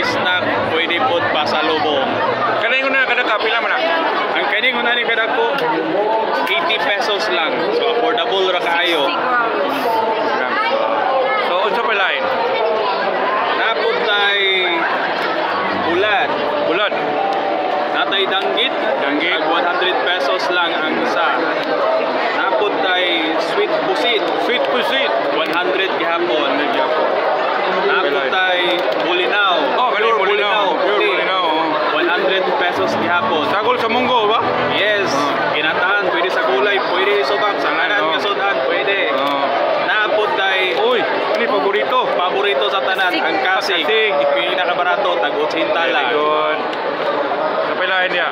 snack, pwede po pasalubong. Kanay ko na kada kapila man na. Ang kaning una ni kada ko 80 pesos lang. So affordable ra kaayo. So unsa pa lain? Napod tay bulat. Bulad. Natay danggit. Danggit. Ag 100 pesos lang ang isa. Napod tay sweet pusit. Sweet pusit. 100 gihapon. Napod tay bulinaw. Oh, kani bulinaw. Pure puti. bulinaw. 100 pesos gihapon. Sagol sa munggo ba? Yes, ginatahan, pwede sa gulay, pwede isubak, sa kanan Oo. nga sudan, pwede. Oh. Naapod tay Uy, ani paborito. paborito sa tanan, ang kasig. Kasig. Pinakabarato, tag 80 lang. Yun. Sa pa lain niya.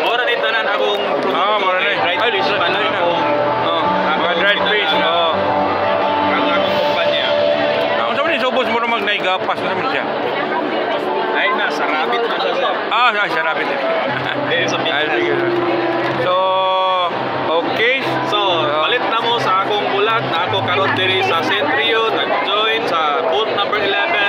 Mora ni tanan akong Ah, mora na. Right Ay, fish man ay, akong Oh, mga dried fish. Oh. ang akong kumpanya. Unsa man ni subos mo mag naigapas na man siya? Ay na, sa rabbit na siya. Ah, sa rabbit. Eh, sa Ay, sige. Pinas. So, okay. So, palit na mo sa akong bulat na ako karon diri sa Centrio, nag-join sa booth number 11.